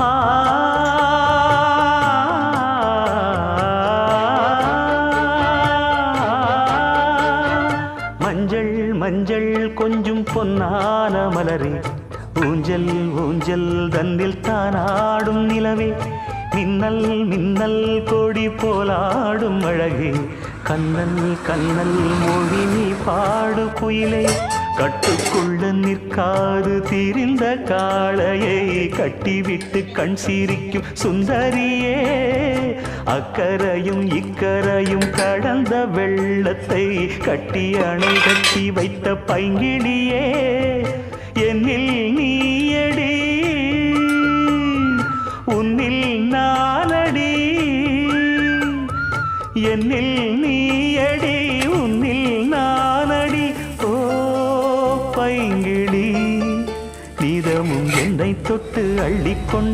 ஆ மஞ்சள் மஞ்சள் கொஞ்சம் பொன்னான மலரே, ஊஞ்சல் ஊஞ்சல் தன்னில் தானாடும் நிலவே, மின்னல் மின்னல் கொடி போலாடும் அழகே, கண்ணல் கண்ணல் மொழி நீ பாடு குயிலே, கட்டுக்குள்ள நிற்காது திரிந்த காளையை கட்டிவிட்டு கண் சிரிக்கும் சுந்தரியே, அக்கரையும் இக்கரையும் கடந்த வெள்ளத்தை கட்டி அணை கட்டி வைத்த பைங்கிளியே, என்னில் நீயடி உன்னில் நானடி, என்னில் நீயடி உன்னில் நானடி. ஓ பைங்கிளி, நீதமும் என்னை தொட்டு அள்ளிக்கொண்டு